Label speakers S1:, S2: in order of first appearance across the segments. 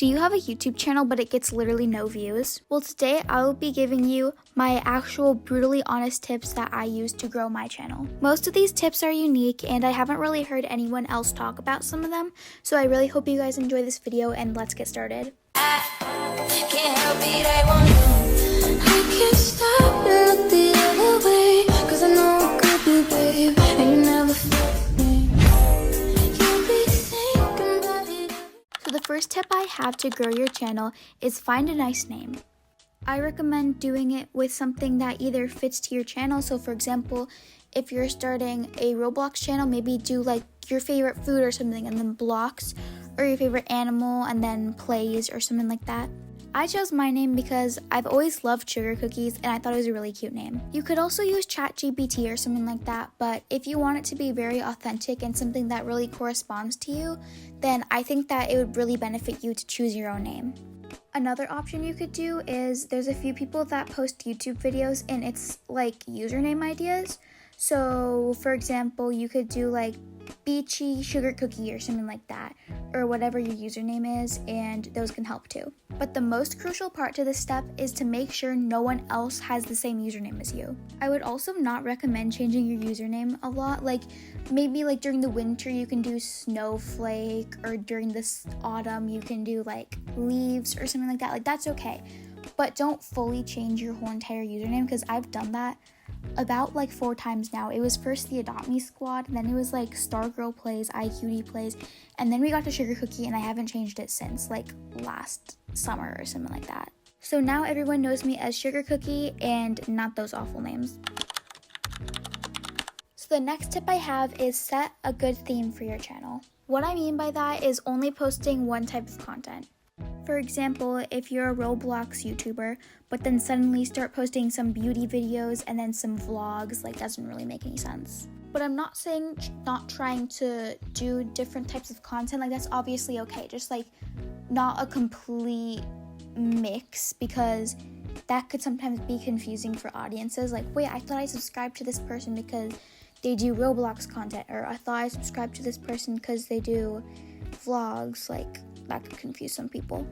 S1: Do you have a YouTube channel but it gets literally no views? Well, today I will be giving you my actual brutally honest tips that I use to grow my channel. Most of these tips are unique and I haven't really heard anyone else talk about some of them, so I really hope you guys enjoy this video and let's get started.
S2: I can't help it, I want you. I can't stop and look the other way, 'cause I know it could be, babe, and you never felt me. You'll be thinking about it.
S1: So the first tip I have to grow your channel is find a nice name. I recommend doing it with something that either fits to your channel. So for example, if you're starting a Roblox channel, maybe do like your favorite food or something and then blocks, or your favorite animal and then plays or something like that. I chose my name because I've always loved sugar cookies and I thought it was a really cute name. You could also use ChatGPT or something like that, but if you want it to be very authentic and something that really corresponds to you, then I think that it would really benefit you to choose your own name. Another option you could do is there's a few people that post YouTube videos and it's like username ideas. So for example, you could do like Beachy Sugar Cookie or something like that, or whatever your username is, and those can help too. But the most crucial part to this step is to make sure no one else has the same username as you. I would also not recommend changing your username a lot. Like maybe like during the winter you can do Snowflake, or during this autumn you can do like Leaves or something like that. Like that's okay. But don't fully change your whole entire username, because I've done that about like 4 times now. It was first the Adopt Me Squad, and then it was like Stargirl Plays, iCutie Plays, and then we got to Sugar Cookie, and I haven't changed it since like last summer or something like that. So now everyone knows me as Sugar Cookie and not those awful names. So the next tip I have is set a good theme for your channel. What I mean by that is only posting one type of content. For example, if you're a Roblox YouTuber, but then suddenly start posting some beauty videos and then some vlogs, like doesn't really make any sense. But I'm not saying not trying to do different types of content, like that's obviously okay, just like not a complete mix, because that could sometimes be confusing for audiences. Like, wait, I thought I subscribed to this person because they do Roblox content, or I thought I subscribed to this person because they do vlogs. Like, that could confuse some people.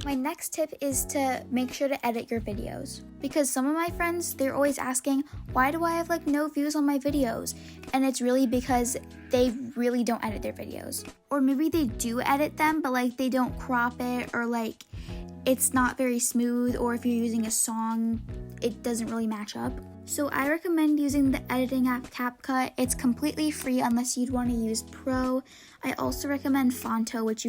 S1: My next tip is to make sure to edit your videos, because some of my friends, they're always asking, why do I have like no views on my videos? And it's really because they really don't edit their videos. Or maybe they do edit them, but like they don't crop it, or like it's not very smooth, or if you're using a song, it doesn't really match up. So I recommend using the editing app CapCut. It's completely free unless you'd want to use Pro. I also recommend Fonto, which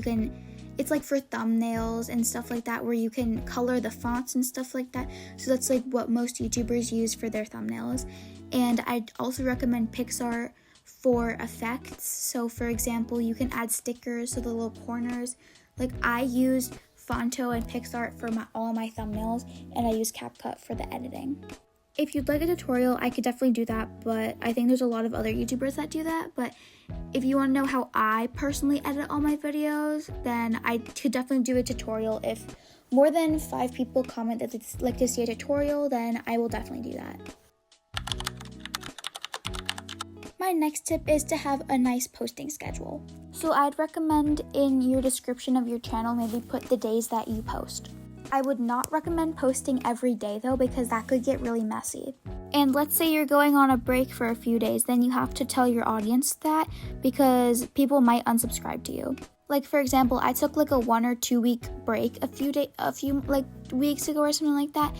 S1: it's like for thumbnails and stuff like that, where you can color the fonts and stuff like that. So that's like what most YouTubers use for their thumbnails. And I'd also recommend PixArt for effects. So for example, you can add stickers to the little corners. Like I use Fonto and PixArt for all my thumbnails, and I use CapCut for the editing. If you'd like a tutorial, I could definitely do that, but I think there's a lot of other YouTubers that do that. But if you want to know how I personally edit all my videos, then I could definitely do a tutorial. If more than 5 people comment that they'd like to see a tutorial, then I will definitely do that. My next tip is to have a nice posting schedule. So I'd recommend in your description of your channel, maybe put the days that you post. I would not recommend posting every day though, because that could get really messy. And let's say you're going on a break for a few days, then you have to tell your audience that, because people might unsubscribe to you. Like for example, I took like a 1 or 2 week break a few like weeks ago or something like that,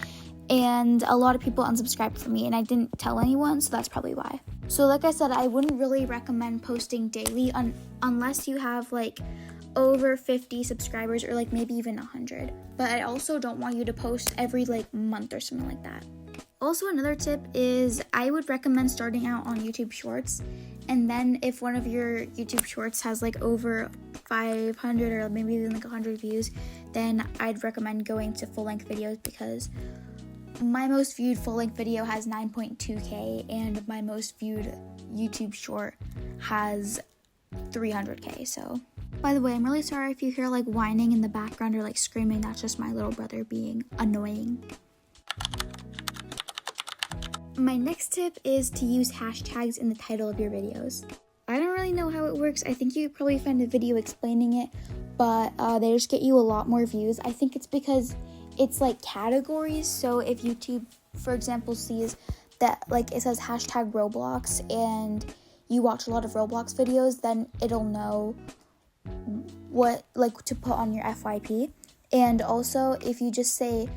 S1: and a lot of people unsubscribed from me and I didn't tell anyone, so that's probably why. So like I said, I wouldn't really recommend posting daily unless you have like over 50 subscribers, or like maybe even 100. But I also don't want you to post every like month or something like that. Also, another tip is I would recommend starting out on YouTube Shorts, and then if one of your YouTube Shorts has like over 500 or maybe even like 100 views, then I'd recommend going to full-length videos, because my most viewed full-length video has 9.2k and my most viewed YouTube short has 300k. So by the way, I'm really sorry if you hear like whining in the background or like screaming. That's just my little brother being annoying. My next tip is to use hashtags in the title of your videos. I don't really know how it works. I think you could probably find a video explaining it, but they just get you a lot more views. I think it's because it's like categories. So if YouTube, for example, sees that like it says hashtag Roblox and you watch a lot of Roblox videos, then it'll know what like to put on your FYP. And also if you just say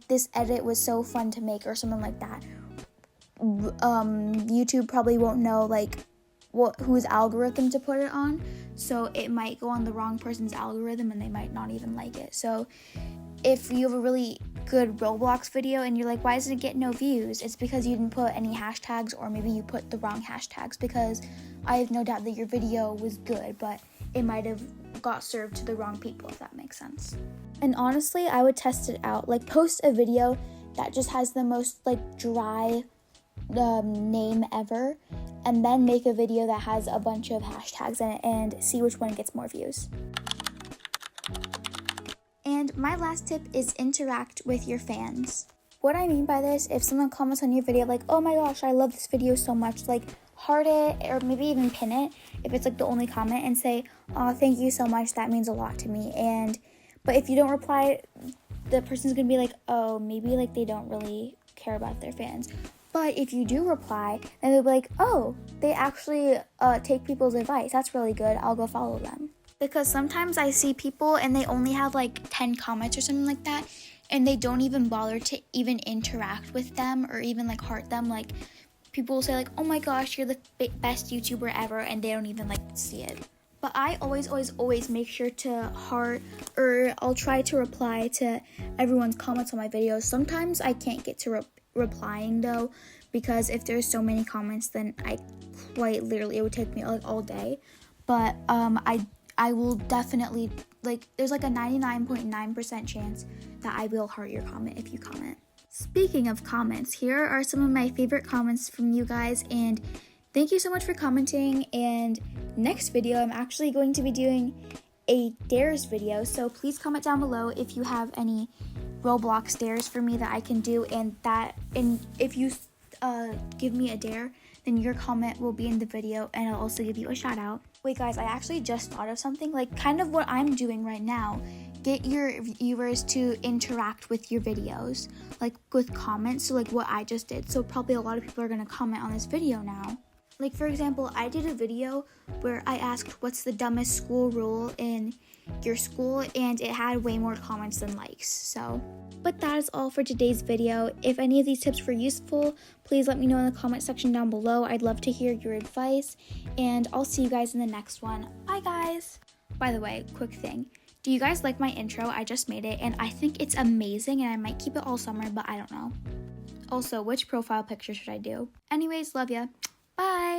S1: this edit was so fun to make or something like that, YouTube probably won't know like whose algorithm to put it on, so it might go on the wrong person's algorithm and they might not even like it. So if you have a really good Roblox video and you're like, why doesn't it get no views? It's because you didn't put any hashtags, or maybe you put the wrong hashtags, because I have no doubt that your video was good, but it might have got served to the wrong people, if that makes sense. And honestly, I would test it out. Like, post a video that just has the most like dry name ever, and then make a video that has a bunch of hashtags in it and see which one gets more views. And my last tip is interact with your fans. What I mean by this, if someone comments on your video like, oh my gosh, I love this video so much, like heart it, or maybe even pin it if it's like the only comment, and say, oh, thank you so much, that means a lot to me. But if you don't reply, the person's gonna be like, oh, maybe like they don't really care about their fans. But if you do reply, then they'll be like, oh, they actually take people's advice. That's really good. I'll go follow them. Because sometimes I see people and they only have like 10 comments or something like that, and they don't even bother to even interact with them or even like heart them. Like, people will say like, oh my gosh, you're the best YouTuber ever, and they don't even like see it. But I always make sure to heart, or I'll try to reply to everyone's comments on my videos. Sometimes I can't get to replying though, because if there's so many comments, then I quite literally, it would take me like all day. But I will definitely, like, there's like a 99.9% chance that I will heart your comment if you comment. Speaking of comments, here are some of my favorite comments from you guys, and thank you so much for commenting. And next video, I'm actually going to be doing a dares video, so please comment down below if you have any Roblox dares for me that I can do, and if you give me a dare, then your comment will be in the video, and I'll also give you a shout out. Wait guys, I actually just thought of something, like kind of what I'm doing right now. Get your viewers to interact with your videos, like with comments, so like what I just did. So probably a lot of people are gonna comment on this video now. Like, for example, I did a video where I asked what's the dumbest school rule in your school, and it had way more comments than likes. So, but that is all for today's video. If any of these tips were useful, please let me know in the comment section down below. I'd love to hear your advice, and I'll see you guys in the next one. Bye guys! By the way, quick thing. Do you guys like my intro? I just made it, and I think it's amazing, and I might keep it all summer, but I don't know. Also, which profile picture should I do? Anyways, love ya. Bye!